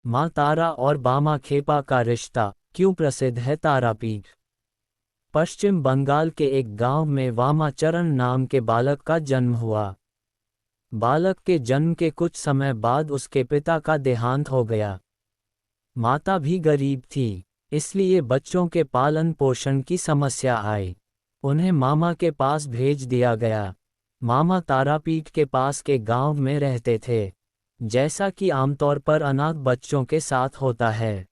माँ तारा और बामा खेपा का रिश्ता क्यों प्रसिद्ध है तारापीठ। पश्चिम बंगाल के एक गांव में वामाचरण नाम के बालक का जन्म हुआ। बालक के जन्म के कुछ समय बाद उसके पिता का देहांत हो गया। माता भी गरीब थी, इसलिए बच्चों के पालन पोषण की समस्या आई। उन्हें मामा के पास भेज दिया गया। मामा तारापीठ के पास के गांव में रहते थे। जैसा कि आमतौर पर अनाथ बच्चों के साथ होता है,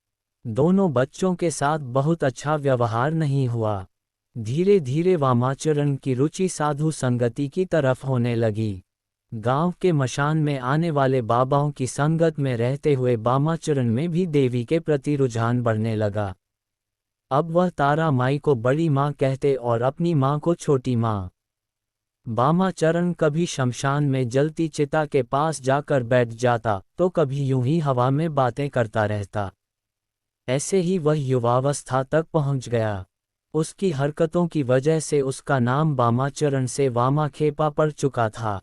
दोनों बच्चों के साथ बहुत अच्छा व्यवहार नहीं हुआ। धीरे धीरे वामाचरण की रुचि साधु संगति की तरफ होने लगी। गांव के मशान में आने वाले बाबाओं की संगत में रहते हुए वामाचरण में भी देवी के प्रति रुझान बढ़ने लगा। अब वह तारा माई को बड़ी माँ कहते और अपनी माँ को छोटी माँ। वामाचरण कभी शमशान में जलती चिता के पास जाकर बैठ जाता तो कभी यूं ही हवा में बातें करता रहता। ऐसे ही वह युवावस्था तक पहुंच गया। उसकी हरकतों की वजह से उसका नाम वामाचरण से वामा खेपा पड़ चुका था।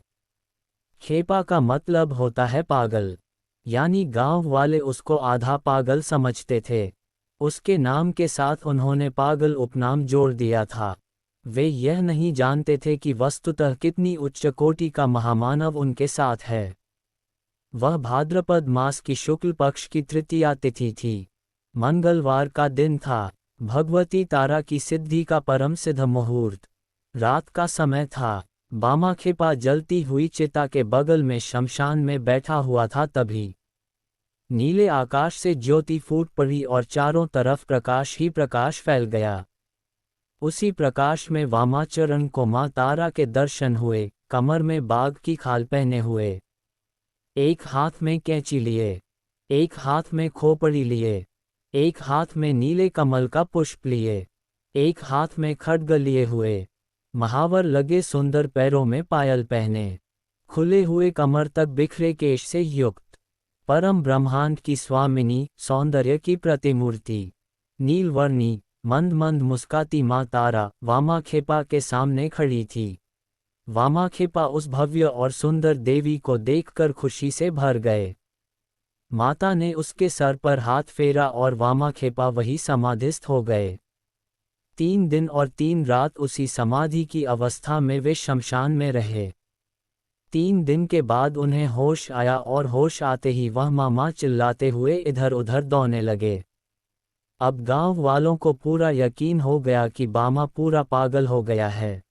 खेपा का मतलब होता है पागल, यानी गांव वाले उसको आधा पागल समझते थे। उसके नाम के साथ उन्होंने पागल उपनाम जोड़ दिया था। वे यह नहीं जानते थे कि वस्तुतः कितनी उच्च कोटि का महामानव उनके साथ है। वह भाद्रपद मास की शुक्ल पक्ष की तृतीया तिथि थी। मंगलवार का दिन था। भगवती तारा की सिद्धि का परम सिद्ध मुहूर्त। रात का समय था। वामाखेपा जलती हुई चिता के बगल में शमशान में बैठा हुआ था। तभी नीले आकाश से ज्योति फूट पड़ी और चारों तरफ प्रकाश ही प्रकाश फैल गया। उसी प्रकाश में वामाचरण को माँ तारा के दर्शन हुए, कमर में बाघ की खाल पहने हुए, एक हाथ में कैंची लिए, एक हाथ में खोपड़ी लिए, एक हाथ में नीले कमल का पुष्प लिए, एक हाथ में खड्ग लिए हुए, महावर लगे सुंदर पैरों में पायल पहने, खुले हुए कमर तक बिखरे केश से युक्त, परम ब्रह्मांड की स्वामिनी, सौंदर्य की प्रतिमूर्ति, नीलवर्णी मंद मंद मुस्काती माँ तारा वामाखेपा के सामने खड़ी थी। वामाखेपा उस भव्य और सुंदर देवी को देखकर खुशी से भर गए। माता ने उसके सर पर हाथ फेरा और वामाखेपा वही समाधिस्थ हो गए। 3 दिन और 3 रात उसी समाधि की अवस्था में वे शमशान में रहे। 3 दिन के बाद उन्हें होश आया और होश आते ही वह मामा चिल्लाते हुए इधर उधर दौड़ने लगे। अब गांव वालों को पूरा यकीन हो गया कि बामा पूरा पागल हो गया है।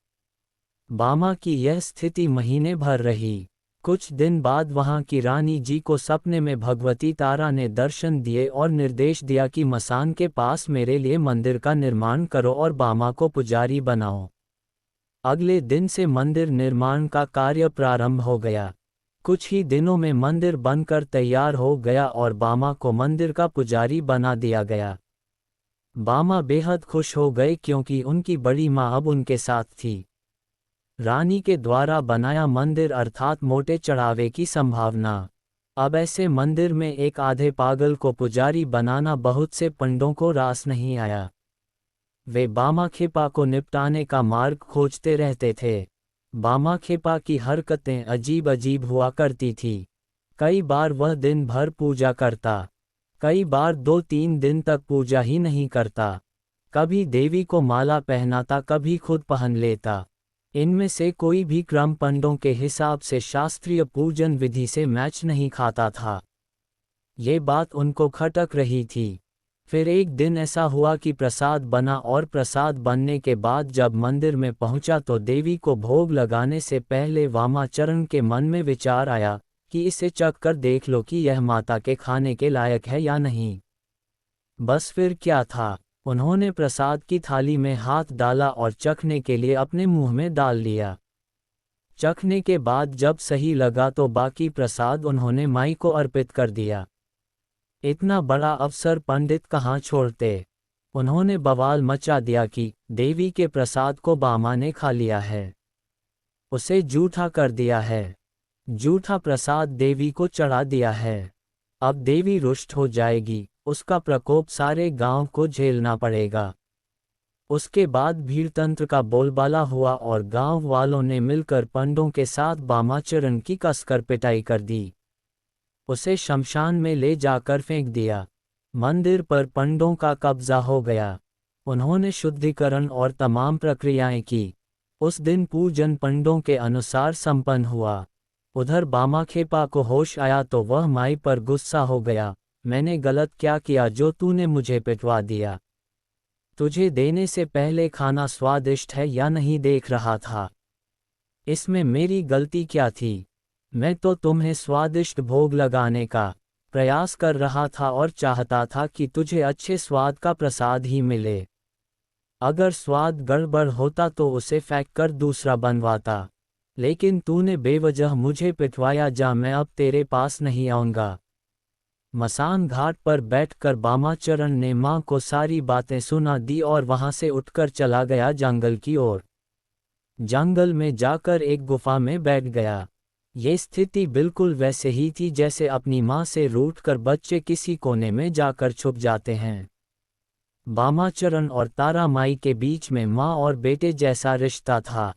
बामा की यह स्थिति महीने भर रही। कुछ दिन बाद वहां की रानी जी को सपने में भगवती तारा ने दर्शन दिए और निर्देश दिया कि मसान के पास मेरे लिए मंदिर का निर्माण करो और बामा को पुजारी बनाओ। अगले दिन से मंदिर निर्माण का कार्य प्रारंभ हो गया। कुछ ही दिनों में मंदिर बनकर तैयार हो गया और बामा को मंदिर का पुजारी बना दिया गया। बामा बेहद खुश हो गए क्योंकि उनकी बड़ी माँ अब उनके साथ थी। रानी के द्वारा बनाया मंदिर अर्थात मोटे चढ़ावे की संभावना। अब ऐसे मंदिर में एक आधे पागल को पुजारी बनाना बहुत से पंडों को रास नहीं आया। वे वामाखेपा को निपटाने का मार्ग खोजते रहते थे। वामाखेपा की हरकतें अजीब अजीब हुआ करती थी। कई बार वह दिन भर पूजा करता, कई बार 2-3 दिन तक पूजा ही नहीं करता। कभी देवी को माला पहनाता, कभी खुद पहन लेता। इनमें से कोई भी क्रम पंडों के हिसाब से शास्त्रीय पूजन विधि से मैच नहीं खाता था। ये बात उनको खटक रही थी। फिर एक दिन ऐसा हुआ कि प्रसाद बना और प्रसाद बनने के बाद जब मंदिर में पहुंचा तो देवी को भोग लगाने से पहले वामाचरण के मन में विचार आया कि इसे चख कर देख लो कि यह माता के खाने के लायक है या नहीं। बस फिर क्या था, उन्होंने प्रसाद की थाली में हाथ डाला और चखने के लिए अपने मुंह में डाल लिया। चखने के बाद जब सही लगा तो बाकी प्रसाद उन्होंने माई को अर्पित कर दिया। इतना बड़ा अवसर पंडित कहाँ छोड़ते। उन्होंने बवाल मचा दिया कि देवी के प्रसाद को बामा ने खा लिया है, उसे जूठा कर दिया है, जूठा प्रसाद देवी को चढ़ा दिया है। अब देवी रुष्ट हो जाएगी, उसका प्रकोप सारे गांव को झेलना पड़ेगा। उसके बाद भीड़तंत्र का बोलबाला हुआ और गांव वालों ने मिलकर पंडों के साथ वामाचरण की कसकर पिटाई कर दी। उसे शमशान में ले जाकर फेंक दिया। मंदिर पर पंडों का कब्जा हो गया। उन्होंने शुद्धिकरण और तमाम प्रक्रियाएं की। उस दिन पूजन पंडों के अनुसार संपन्न हुआ। उधर बामाखेपा को होश आया तो वह माई पर गुस्सा हो गया। मैंने गलत क्या किया जो तूने मुझे पिटवा दिया? तुझे देने से पहले खाना स्वादिष्ट है या नहीं देख रहा था? इसमें मेरी गलती क्या थी? मैं तो तुम्हें स्वादिष्ट भोग लगाने का प्रयास कर रहा था और चाहता था कि तुझे अच्छे स्वाद का प्रसाद ही मिले। अगर स्वाद गड़बड़ होता तो उसे फेंक कर दूसरा बनवाता, लेकिन तूने बेवजह मुझे पिटवाया। जा, मैं अब तेरे पास नहीं आऊंगा। मसान घाट पर बैठकर बामाचरण ने माँ को सारी बातें सुना दी और वहां से उठकर चला गया जंगल की ओर। जंगल में जाकर एक गुफा में बैठ गया। ये स्थिति बिल्कुल वैसे ही थी जैसे अपनी माँ से रूठकर बच्चे किसी कोने में जाकर छुप जाते हैं। बामाचरण और तारा माई के बीच में माँ और बेटे जैसा रिश्ता था।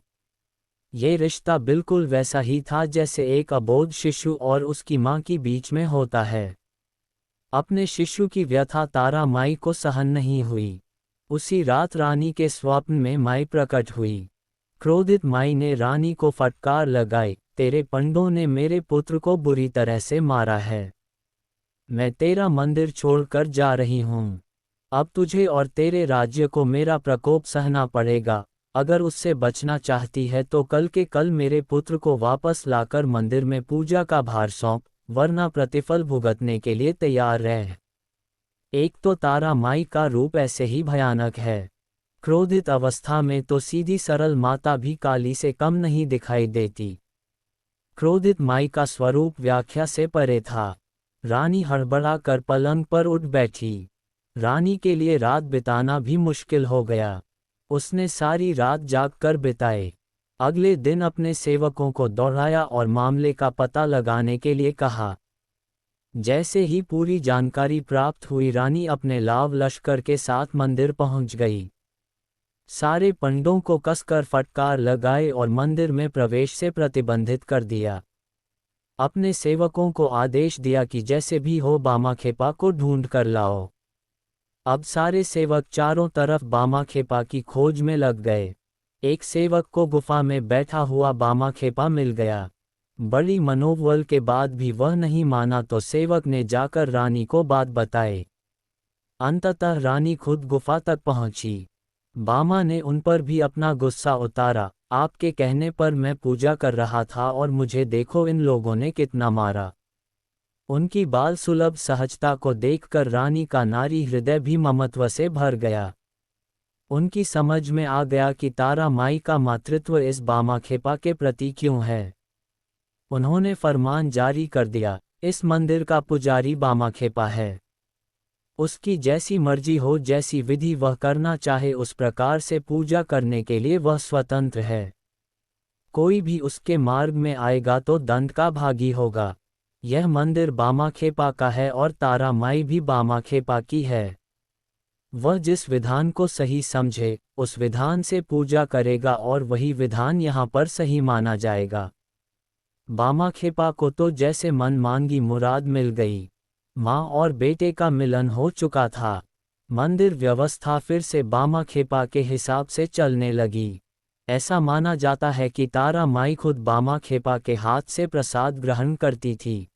ये रिश्ता बिल्कुल वैसा ही था जैसे एक अबोध शिशु और उसकी माँ के बीच में होता है। अपने शिशु की व्यथा तारा माई को सहन नहीं हुई। उसी रात रानी के स्वप्न में माई प्रकट हुई। क्रोधित माई ने रानी को फटकार लगाई, तेरे पंडों ने मेरे पुत्र को बुरी तरह से मारा है। मैं तेरा मंदिर छोड़कर जा रही हूँ। अब तुझे और तेरे राज्य को मेरा प्रकोप सहना पड़ेगा। अगर उससे बचना चाहती है तो कल के कल मेरे पुत्र को वापस लाकर मंदिर में पूजा का भार सौंप, वरना प्रतिफल भुगतने के लिए तैयार रह। एक तो तारा माई का रूप ऐसे ही भयानक है। क्रोधित अवस्था में तो सीधी सरल माता भी काली से कम नहीं दिखाई देती। क्रोधित माई का स्वरूप व्याख्या से परे था। रानी हड़बड़ा कर पलंग पर उठ बैठी। रानी के लिए रात बिताना भी मुश्किल हो गया। उसने सारी रात जाग कर बिताए। अगले दिन अपने सेवकों को दौड़ाया और मामले का पता लगाने के लिए कहा। जैसे ही पूरी जानकारी प्राप्त हुई रानी अपने लाव लश्कर के साथ मंदिर पहुंच गई। सारे पंडों को कसकर फटकार लगाए और मंदिर में प्रवेश से प्रतिबंधित कर दिया। अपने सेवकों को आदेश दिया कि जैसे भी हो बामाखेपा को ढूंढ कर लाओ। अब सारे सेवक चारों तरफ बामाखेपा की खोज में लग गए। एक सेवक को गुफा में बैठा हुआ बामाखेपा मिल गया। बड़ी मनोबल के बाद भी वह नहीं माना तो सेवक ने जाकर रानी को बात बताई। अंततः रानी खुद गुफा तक पहुंची। बामा ने उन पर भी अपना गुस्सा उतारा। आपके कहने पर मैं पूजा कर रहा था और मुझे देखो इन लोगों ने कितना मारा। उनकी बाल सुलभ सहजता को देखकर रानी का नारी हृदय भी ममत्व से भर गया। उनकी समझ में आ गया कि तारा माई का मातृत्व इस बामाखेपा के प्रति क्यों है। उन्होंने फरमान जारी कर दिया, इस मंदिर का पुजारी बामाखेपा है। उसकी जैसी मर्जी हो, जैसी विधि वह करना चाहे उस प्रकार से पूजा करने के लिए वह स्वतंत्र है। कोई भी उसके मार्ग में आएगा तो दंड का भागी होगा। यह मंदिर बामाखेपा का है और तारा माई भी बामाखेपा की है। वह जिस विधान को सही समझे उस विधान से पूजा करेगा और वही विधान यहाँ पर सही माना जाएगा। बामाखेपा को तो जैसे मन मांगी मुराद मिल गई। माँ और बेटे का मिलन हो चुका था। मंदिर व्यवस्था फिर से बामाखेपा के हिसाब से चलने लगी। ऐसा माना जाता है कि तारा माई खुद बामाखेपा के हाथ से प्रसाद ग्रहण करती थी।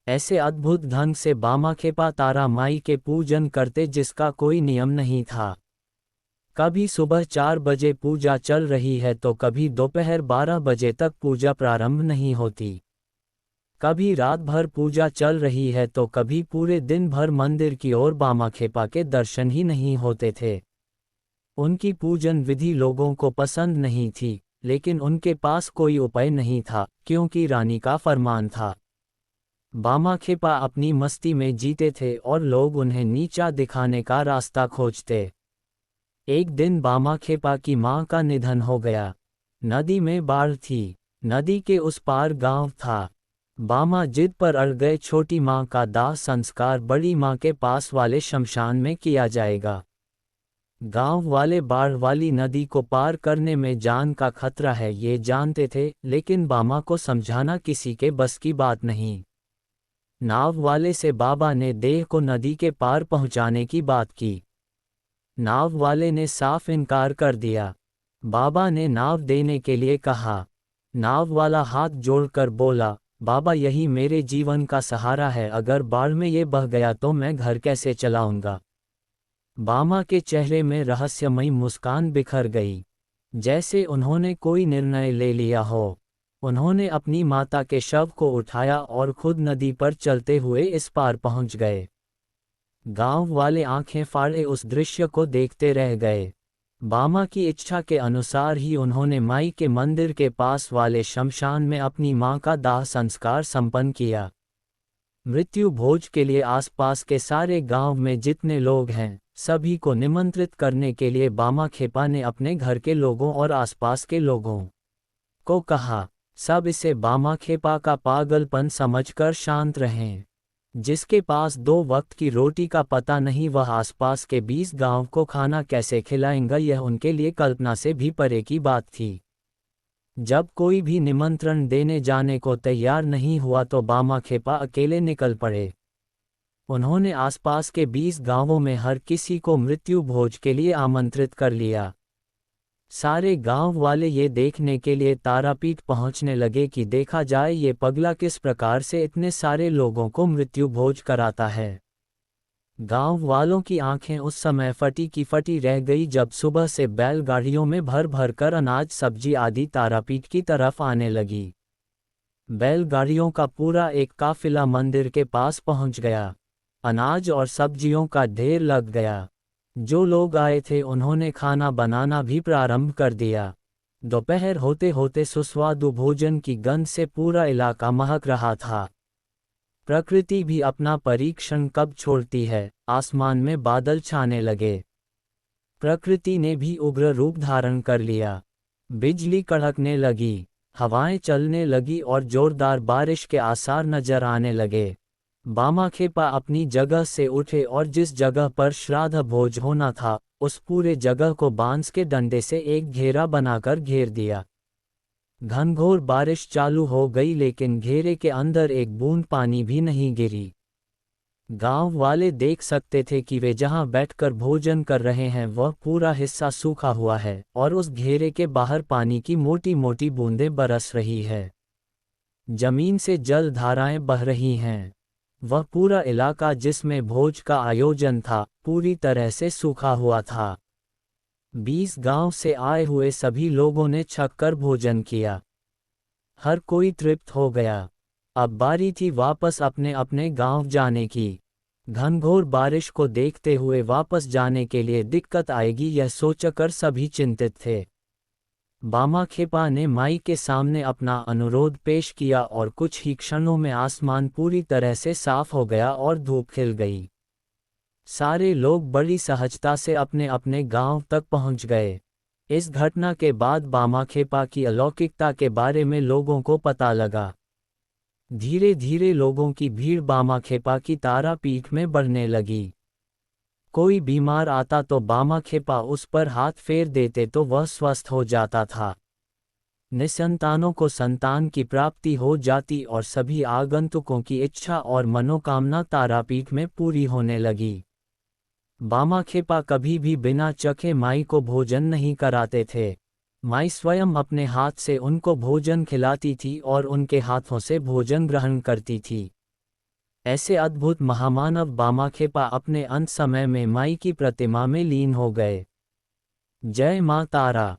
ऐसे अद्भुत ढंग से बामाखेपा तारा माई के पूजन करते जिसका कोई नियम नहीं था। कभी सुबह 4 बजे पूजा चल रही है तो कभी दोपहर 12 बजे तक पूजा प्रारंभ नहीं होती। कभी रात भर पूजा चल रही है तो कभी पूरे दिन भर मंदिर की ओर बामाखेपा के दर्शन ही नहीं होते थे। उनकी पूजन विधि लोगों को पसंद नहीं थी, लेकिन उनके पास कोई उपाय नहीं था क्योंकि रानी का फरमान था। बामाखेपा अपनी मस्ती में जीते थे और लोग उन्हें नीचा दिखाने का रास्ता खोजते। एक दिन बामाखेपा की मां का निधन हो गया। नदी में बाढ़ थी। नदी के उस पार गांव था। बामा जिद पर अड़ गए, छोटी मां का दाह संस्कार बड़ी मां के पास वाले शमशान में किया जाएगा। गांव वाले बाढ़ वाली नदी को पार करने में जान का खतरा है ये जानते थे, लेकिन बामा को समझाना किसी के बस की बात नहीं। नाव वाले से बाबा ने देह को नदी के पार पहुंचाने की बात की। नाव वाले ने साफ इनकार कर दिया। बाबा ने नाव देने के लिए कहा। नाव वाला हाथ जोड़कर बोला, बाबा यही मेरे जीवन का सहारा है, अगर बाढ़ में ये बह गया तो मैं घर कैसे चलाऊंगा। बामा के चेहरे में रहस्यमयी मुस्कान बिखर गई, जैसे उन्होंने कोई निर्णय ले लिया हो। उन्होंने अपनी माता के शव को उठाया और खुद नदी पर चलते हुए इस पार पहुंच गए। गांव वाले आंखें फाड़े उस दृश्य को देखते रह गए। बामा की इच्छा के अनुसार ही उन्होंने माई के मंदिर के पास वाले शमशान में अपनी मां का दाह संस्कार संपन्न किया। मृत्यु भोज के लिए आसपास के सारे गांव में जितने लोग हैं, सभी को निमंत्रित करने के लिए बामा खेपा ने अपने घर के लोगों और आसपास के लोगों को कहा। सब इसे बामा खेपा का पागलपन समझकर शांत रहें। जिसके पास 2 वक्त की रोटी का पता नहीं, वह आसपास के 20 गांव को खाना कैसे खिलाएगा, यह उनके लिए कल्पना से भी परे की बात थी। जब कोई भी निमंत्रण देने जाने को तैयार नहीं हुआ तो बामा खेपा अकेले निकल पड़े। उन्होंने आसपास के 20 गांवों में हर किसी को मृत्यु भोज के लिए आमंत्रित कर लिया। सारे गांव वाले ये देखने के लिए तारापीठ पहुंचने लगे कि देखा जाए ये पगला किस प्रकार से इतने सारे लोगों को मृत्यु भोज कराता है। गांव वालों की आंखें उस समय फटी की फटी रह गई जब सुबह से बैलगाड़ियों में भर भर कर अनाज सब्जी आदि तारापीठ की तरफ आने लगी। बैलगाड़ियों का पूरा एक काफिला मंदिर के पास पहुंच गया। अनाज और सब्जियों का ढेर लग गया। जो लोग आए थे उन्होंने खाना बनाना भी प्रारंभ कर दिया। दोपहर होते होते सुस्वादु भोजन की गंध से पूरा इलाका महक रहा था। प्रकृति भी अपना परीक्षण कब छोड़ती है, आसमान में बादल छाने लगे। प्रकृति ने भी उग्र रूप धारण कर लिया। बिजली कड़कने लगी, हवाएं चलने लगी और जोरदार बारिश के आसार नजर आने लगे। बामा खेपा अपनी जगह से उठे और जिस जगह पर श्राद्ध भोज होना था, उस पूरे जगह को बांस के डंडे से एक घेरा बनाकर घेर दिया। घनघोर बारिश चालू हो गई लेकिन घेरे के अंदर एक बूंद पानी भी नहीं गिरी। गांव वाले देख सकते थे कि वे जहां बैठकर भोजन कर रहे हैं वह पूरा हिस्सा सूखा हुआ है और उस घेरे के बाहर पानी की मोटी मोटी बूंदें बरस रही है। जमीन से जल धाराएं बह रही हैं। वह पूरा इलाका जिसमें भोज का आयोजन था, पूरी तरह से सूखा हुआ था। 20 गांव से आए हुए सभी लोगों ने छककर भोजन किया। हर कोई तृप्त हो गया। अब बारी थी वापस अपने अपने गांव जाने की। घनघोर बारिश को देखते हुए वापस जाने के लिए दिक्कत आएगी यह सोचकर सभी चिंतित थे। बामा खेपा ने माई के सामने अपना अनुरोध पेश किया और कुछ ही क्षणों में आसमान पूरी तरह से साफ हो गया और धूप खिल गई। सारे लोग बड़ी सहजता से अपने अपने गांव तक पहुंच गए। इस घटना के बाद बामा खेपा की अलौकिकता के बारे में लोगों को पता लगा। धीरे धीरे लोगों की भीड़ बामा खेपा की तारापीठ में बढ़ने लगी। कोई बीमार आता तो बामा खेपा उस पर हाथ फेर देते तो वह स्वस्थ हो जाता था। निसंतानों को संतान की प्राप्ति हो जाती और सभी आगंतुकों की इच्छा और मनोकामना तारापीठ में पूरी होने लगी। बामा खेपा कभी भी बिना चखे माई को भोजन नहीं कराते थे। माई स्वयं अपने हाथ से उनको भोजन खिलाती थी और उनके हाथों से भोजन ग्रहण करती थी। ऐसे अद्भुत महामानव बामा खेपा अपने अंत समय में माई की प्रतिमा में लीन हो गए। जय मां तारा।